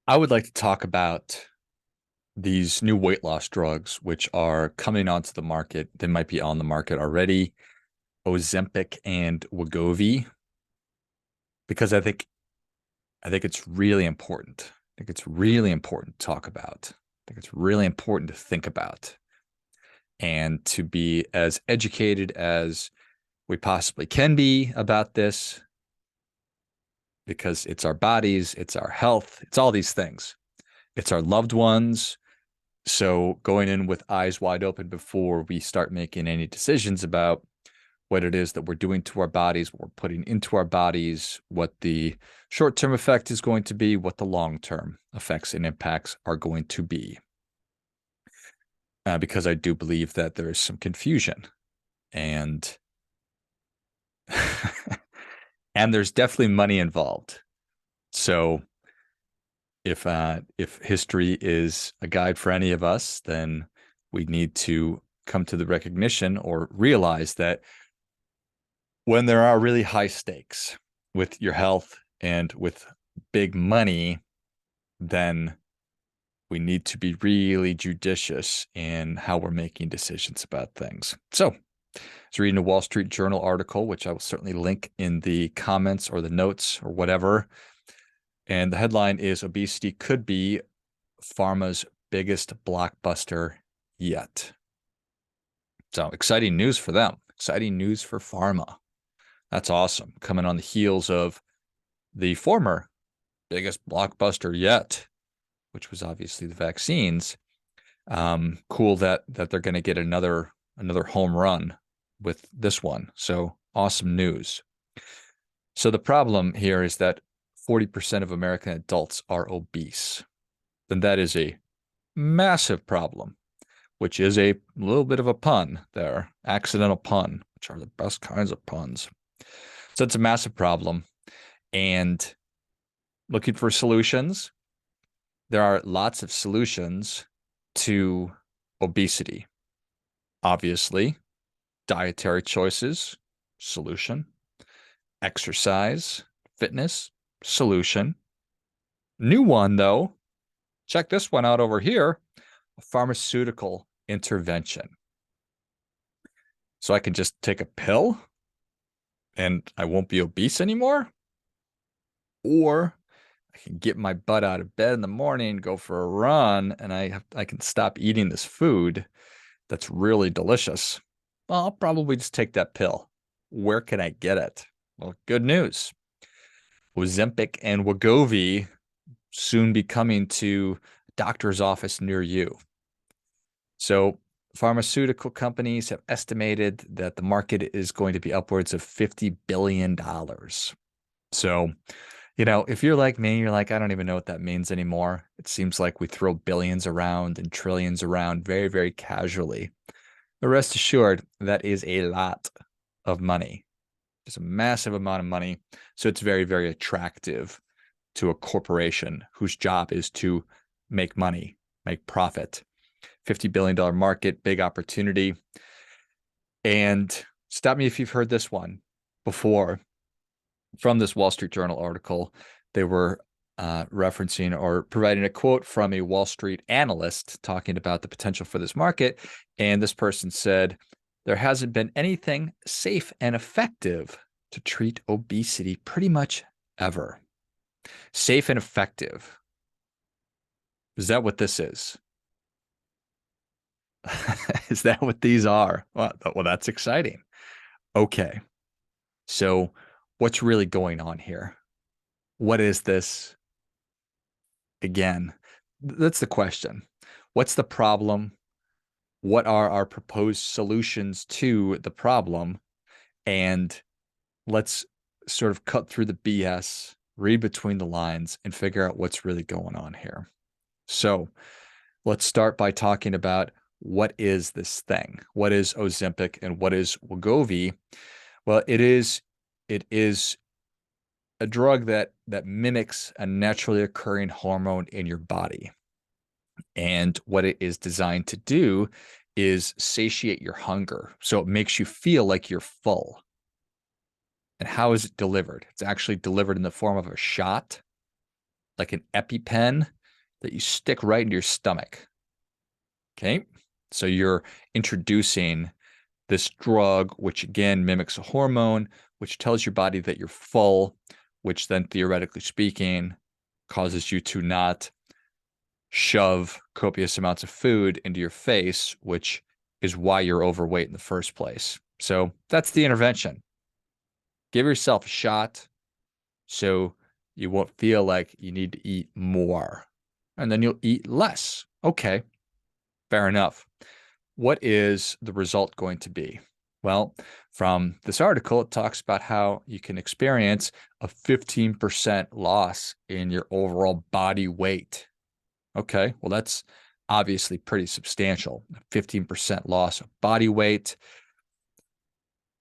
I would like to talk about these new weight loss drugs, which are coming onto the market. They might be on the market already, Ozempic and Wegovy, because I think it's really important. I think it's really important to talk about. I think it's really important to think about and to be as educated as we possibly can be about this, because it's our bodies, it's our health, it's all these things. It's our loved ones. So going in with eyes wide open before we start making any decisions about what it is that we're doing to our bodies, what we're putting into our bodies, what the short-term effect is going to be, what the long-term effects and impacts are going to be. Because I do believe that there is some confusion, and and there's definitely money involved. So if history is a guide for any of us, then we need to come to the recognition or realize that when there are really high stakes with your health and with big money, then we need to be really judicious in how we're making decisions about things. So I was reading a Wall Street Journal article, which I will certainly link in the comments or the notes or whatever. And the headline is "Obesity Could Be Pharma's Biggest Blockbuster Yet." So exciting news for them. Exciting news for pharma. That's awesome. Coming on the heels of the former biggest blockbuster yet, which was obviously the vaccines. Cool that they're going to get another home run with this one. So awesome news. So the problem here is that 40% of American adults are obese. Then that is a massive problem, which is a little bit of a pun there, accidental pun, which are the best kinds of puns. So it's a massive problem. And looking for solutions, there are lots of solutions to obesity. Obviously, dietary choices, solution. Exercise, fitness, solution. New one, though. Check this one out over here. A pharmaceutical intervention. So I can just take a pill and I won't be obese anymore? Or I can get my butt out of bed in the morning, go for a run, and I can stop eating this food that's really delicious. Well, I'll probably just take that pill. Where can I get it? Well, good news. Ozempic and Wegovy soon be coming to a doctor's office near you. So pharmaceutical companies have estimated that the market is going to be upwards of $50 billion. So, if you're like me, you're like, I don't even know what that means anymore. It seems like we throw billions around and trillions around very, very casually. But rest assured, that is a lot of money. It's a massive amount of money. So it's very, very attractive to a corporation whose job is to make money, make profit. $50 billion market, big opportunity. And stop me if you've heard this one before. From this Wall Street Journal article, they were referencing or providing a quote from a Wall Street analyst talking about the potential for this market. And this person said, "There hasn't been anything safe and effective to treat obesity pretty much ever." Safe and effective. Is that what this is? Is that what these are? Well, that's exciting. Okay. So what's really going on here? What is this? Again, that's the question. What's the problem? What are our proposed solutions to the problem? And let's sort of cut through the BS, read between the lines, and figure out what's really going on here. So let's start by talking about what is this thing? What is Ozempic and what is Wegovy? Well, it is a drug that mimics a naturally occurring hormone in your body. And what it is designed to do is satiate your hunger. So it makes you feel like you're full. And how is it delivered? It's actually delivered in the form of a shot, like an EpiPen, that you stick right into your stomach. Okay. So you're introducing this drug, which again mimics a hormone, which tells your body that you're full, which then theoretically speaking causes you to not shove copious amounts of food into your face, which is why you're overweight in the first place. So that's the intervention. Give yourself a shot so you won't feel like you need to eat more, and then you'll eat less. Okay, fair enough. What is the result going to be? Well, from this article, it talks about how you can experience a 15% loss in your overall body weight. Okay, well, that's obviously pretty substantial. 15% loss of body weight,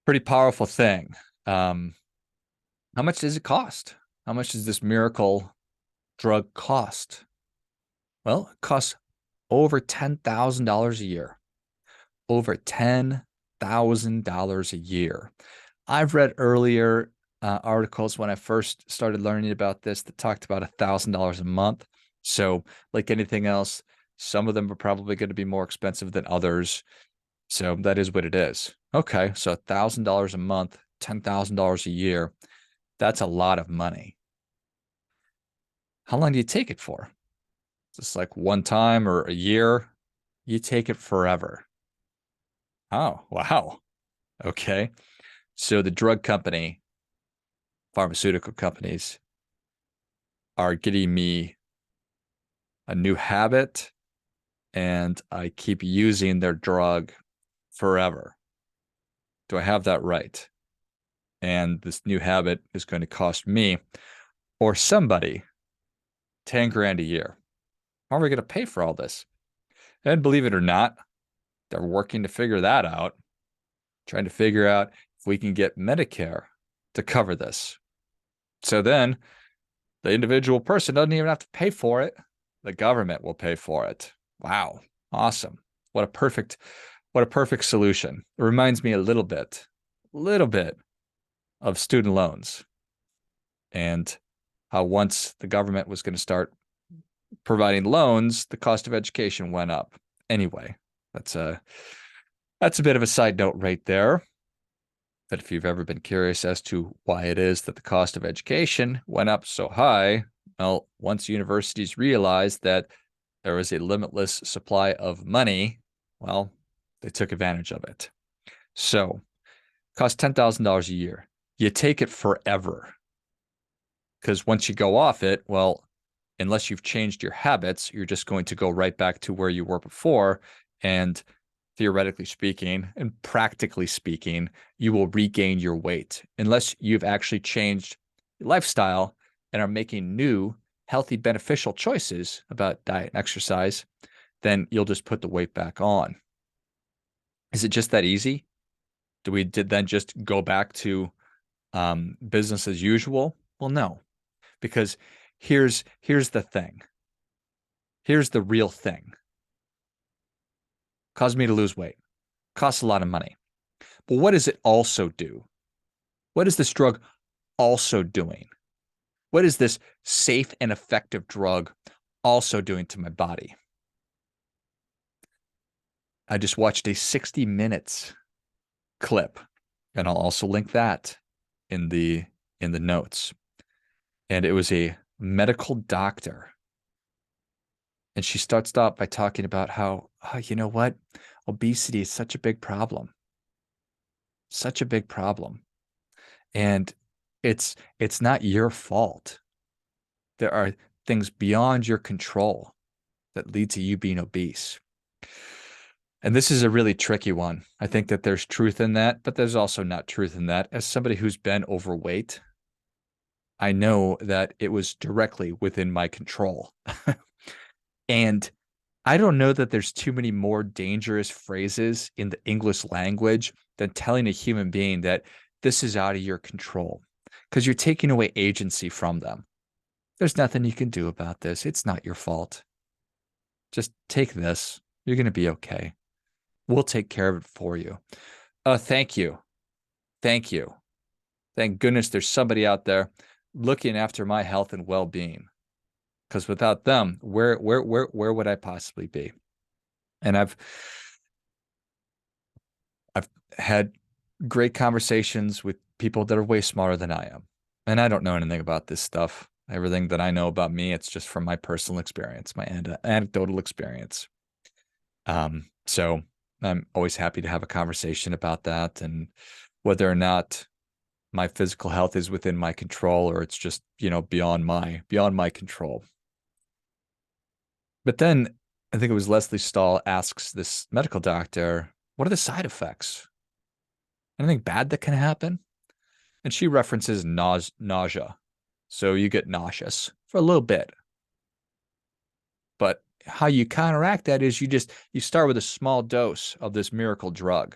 pretty powerful thing. How much does it cost? How much does this miracle drug cost? Well, it costs over $10,000 a year. Over $10,000 a year. I've read earlier articles when I first started learning about this that talked about $1,000 a month. So, like anything else, some of them are probably going to be more expensive than others. So that is what it is. Okay, so $1,000 a month, $10,000 a year. That's a lot of money. How long do you take it for? Just like one time or a year? You take it forever. Oh, wow. Okay. So the drug company, pharmaceutical companies are getting me a new habit, and I keep using their drug forever. Do I have that right? And this new habit is going to cost me or somebody 10 grand a year. How are we going to pay for all this? And believe it or not, they're working to figure that out, trying to figure out if we can get Medicare to cover this. So then the individual person doesn't even have to pay for it. The government will pay for it. Wow. Awesome. What a perfect solution. It reminds me a little bit of student loans and how once the government was going to start providing loans, the cost of education went up. Anyway, that's a bit of a side note right there. But if you've ever been curious as to why it is that the cost of education went up so high, well, once universities realized that there was a limitless supply of money, well, they took advantage of it. So, it costs $10,000 a year. You take it forever. Because once you go off it, well, unless you've changed your habits, you're just going to go right back to where you were before. And theoretically speaking and practically speaking, you will regain your weight unless you've actually changed your lifestyle and are making new, healthy, beneficial choices about diet and exercise. Then you'll just put the weight back on. Is it just that easy? Do we then just go back to business as usual? Well, no, because here's the thing. Here's the real thing. Caused me to lose weight. Costs a lot of money. But what does it also do? What is this drug also doing? What is this safe and effective drug also doing to my body? I just watched a 60 minutes clip, and I'll also link that in the notes. And it was a medical doctor. And she starts out by talking about how, oh, you know what? Obesity is such a big problem. Such a big problem. And it's not your fault. There are things beyond your control that lead to you being obese. And this is a really tricky one. I think that there's truth in that, but there's also not truth in that. As somebody who's been overweight, I know that it was directly within my control. And I don't know that there's too many more dangerous phrases in the English language than telling a human being that this is out of your control, because you're taking away agency from them. There's nothing you can do about this. It's not your fault. Just take this. You're going to be okay. We'll take care of it for you. Thank you. Thank you. Thank goodness there's somebody out there looking after my health and well-being. because without them, where would I possibly be? And I've had great conversations with people that are way smarter than I am. And I don't know anything about this stuff. Everything that I know about me, it's just from my personal experience, my anecdotal experience. So I'm always happy to have a conversation about that and whether or not my physical health is within my control or it's just, beyond my control. But then I think it was Leslie Stahl asks this medical doctor, what are the side effects? Anything bad that can happen? And she references nausea. So you get nauseous for a little bit. But how you counteract that is you start with a small dose of this miracle drug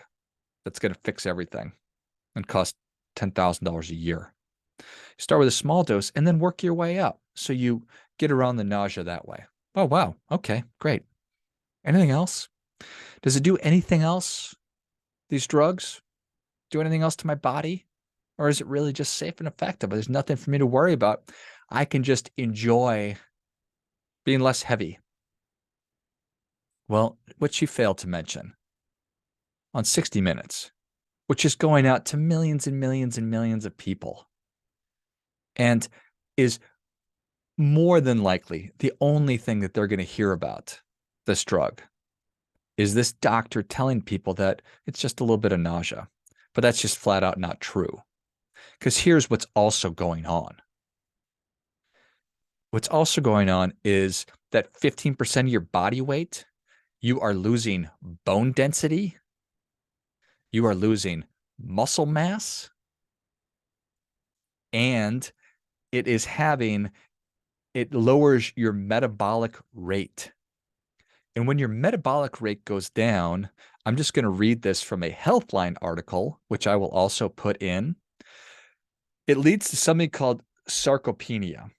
that's going to fix everything and cost $10,000 a year. You start with a small dose and then work your way up. So you get around the nausea that way. Oh, wow. Okay, great. Anything else? Does it do anything else? These drugs do anything else to my body? Or is it really just safe and effective? There's nothing for me to worry about. I can just enjoy being less heavy. Well, what she failed to mention on 60 Minutes, which is going out to millions and millions and millions of people and is more than likely the only thing that they're going to hear about this drug is this doctor telling people that it's just a little bit of nausea. But that's just flat out not true. Because here's what's also going on. What's also going on is that 15% of your body weight, you are losing bone density, you are losing muscle mass, and it lowers your metabolic rate. And when your metabolic rate goes down, I'm just going to read this from a Healthline article, which I will also put in. It leads to something called sarcopenia.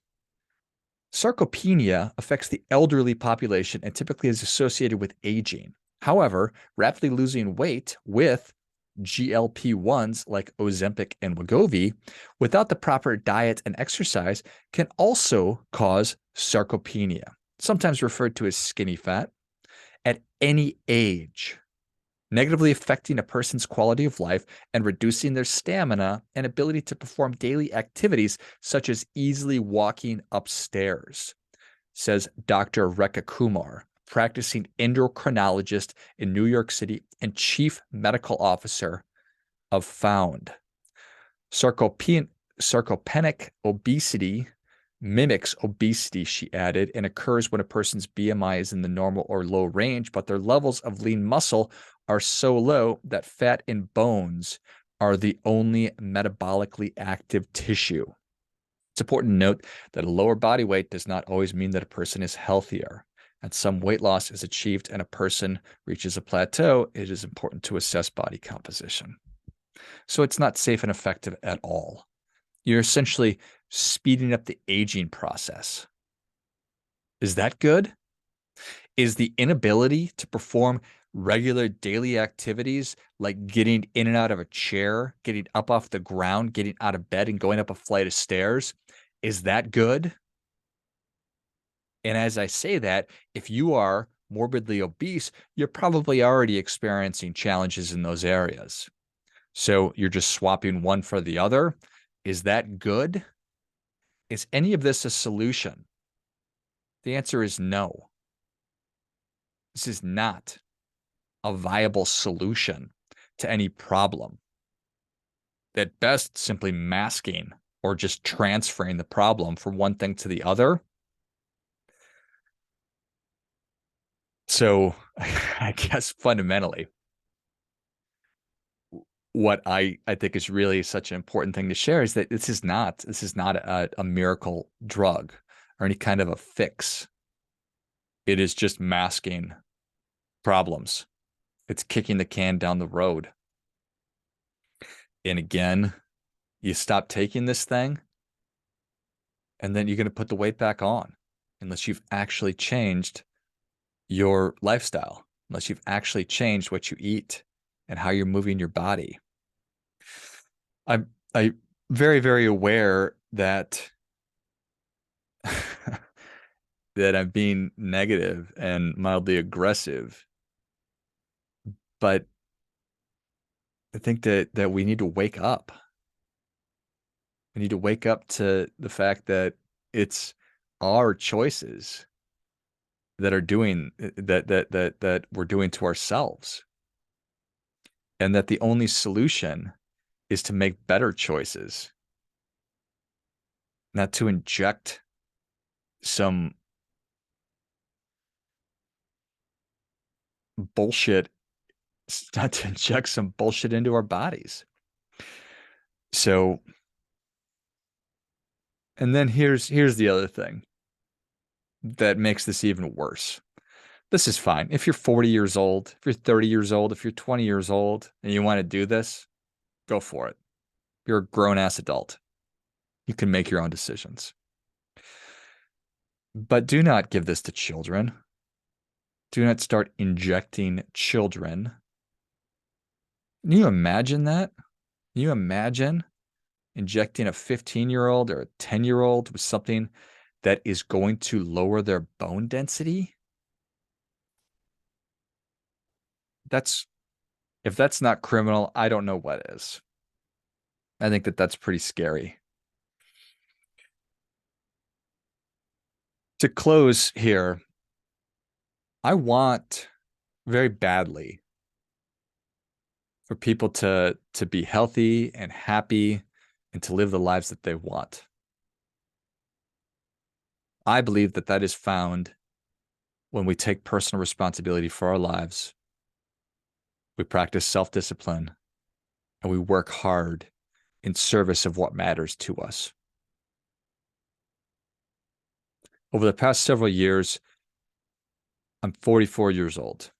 Sarcopenia affects the elderly population and typically is associated with aging. However, rapidly losing weight with GLP-1s like Ozempic and Wegovy without the proper diet and exercise can also cause sarcopenia, sometimes referred to as skinny fat, at any age, negatively affecting a person's quality of life and reducing their stamina and ability to perform daily activities such as easily walking upstairs, says Dr. Rekha Kumar, practicing endocrinologist in New York City and chief medical officer of Found. Sarcopenic obesity mimics obesity, she added, and occurs when a person's BMI is in the normal or low range, but their levels of lean muscle are so low that fat and bones are the only metabolically active tissue. It's important to note that a lower body weight does not always mean that a person is healthier. And some weight loss is achieved and a person reaches a plateau, it is important to assess body composition. So it's not safe and effective at all. You're essentially speeding up the aging process. Is that good? Is the inability to perform regular daily activities like getting in and out of a chair, getting up off the ground, getting out of bed and going up a flight of stairs, is that good? And as I say that, if you are morbidly obese, you're probably already experiencing challenges in those areas. So you're just swapping one for the other. Is that good? Is any of this a solution? The answer is no. This is not a viable solution to any problem. At best, simply masking or just transferring the problem from one thing to the other. So I guess fundamentally, what I think is really such an important thing to share is that this is not a miracle drug or any kind of a fix. It is just masking problems. It's kicking the can down the road. And again, you stop taking this thing, and then you're going to put the weight back on unless you've actually changed your lifestyle, unless you've actually changed what you eat and how you're moving your body. I'm very, very aware that that I'm being negative and mildly aggressive, but I think that we need to wake up. We need to wake up to the fact that it's our choices that are doing that we're doing to ourselves, and that the only solution is to make better choices, not to inject some bullshit, not to inject some bullshit into our bodies. So, and then here's the other thing that makes this even worse. This is fine. If you're 40 years old, if you're 30 years old, if you're 20 years old and you want to do this, go for it. You're a grown ass adult. You can make your own decisions. But do not give this to children. Do not start injecting children. Can you imagine that? Can you imagine injecting a 15-year-old or a 10-year-old with something that is going to lower their bone density? If that's not criminal, I don't know what is. I think that that's pretty scary. To close here, I want very badly for people to be healthy and happy and to live the lives that they want. I believe that that is found when we take personal responsibility for our lives, we practice self-discipline, and we work hard in service of what matters to us. Over the past several years, I'm 44 years old.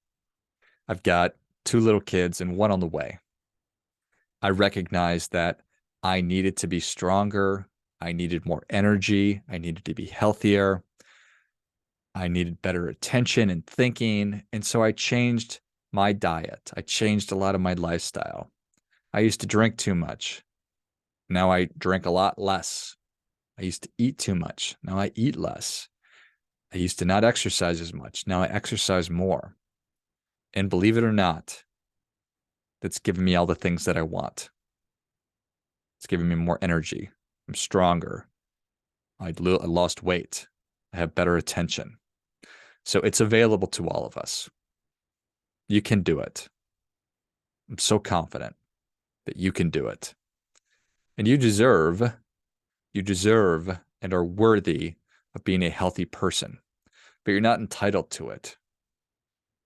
I've got 2 little kids and 1 on the way. I recognized that I needed to be stronger. I needed more energy. I needed to be healthier. I needed better attention and thinking. And so I changed my diet. I changed a lot of my lifestyle. I used to drink too much. Now I drink a lot less. I used to eat too much. Now I eat less. I used to not exercise as much. Now I exercise more. And believe it or not, that's given me all the things that I want. It's giving me more energy. I'm stronger. I lost weight. I have better attention. So it's available to all of us. You can do it. I'm so confident that you can do it. And you deserve and are worthy of being a healthy person, but you're not entitled to it.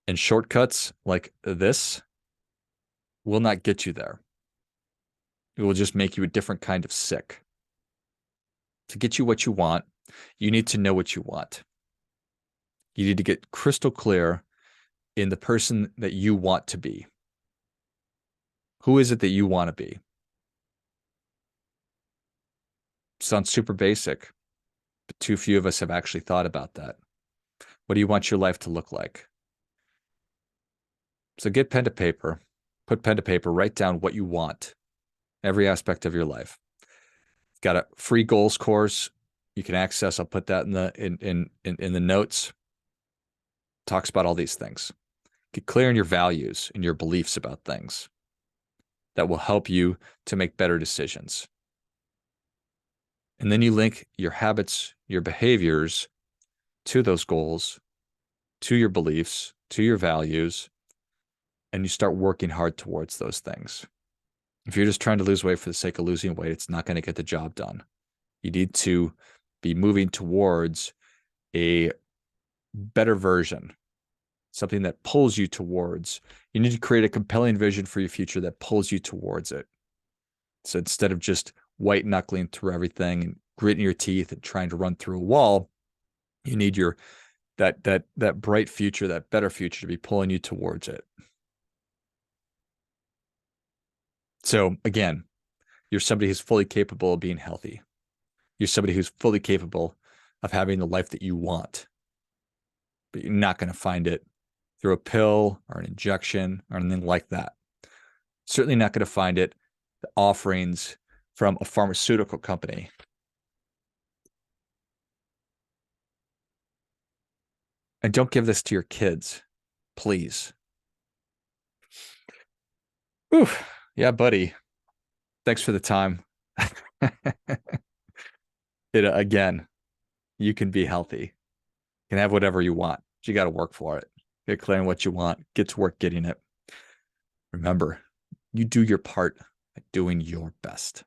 And shortcuts like this will not get you there. It will just make you a different kind of sick. To get you what you want, you need to know what you want. You need to get crystal clear in the person that you want to be. Who is it that you want to be? Sounds super basic, but too few of us have actually thought about that. What do you want your life to look like? So get pen to paper, put pen to paper, write down what you want, every aspect of your life. Got a free goals course you can access. I'll put that in the notes. Talks about all these things. Get clear on your values and your beliefs about things. That will help you to make better decisions. And then you link your habits, your behaviors to those goals, to your beliefs, to your values, and you start working hard towards those things. If you're just trying to lose weight for the sake of losing weight, it's not going to get the job done. You need to be moving towards a better version, something that pulls you towards. You need to create a compelling vision for your future that pulls you towards it. So instead of just white knuckling through everything and gritting your teeth and trying to run through a wall, you need that bright future, that better future to be pulling you towards it. So again, you're somebody who's fully capable of being healthy. You're somebody who's fully capable of having the life that you want, but you're not going to find it through a pill or an injection or anything like that. Certainly not going to find it, the offerings from a pharmaceutical company. And don't give this to your kids, please. Whew. Yeah, buddy. Thanks for the time. Again, you can be healthy. You can have whatever you want. But you got to work for it. Get clear on what you want. Get to work getting it. Remember, you do your part by doing your best.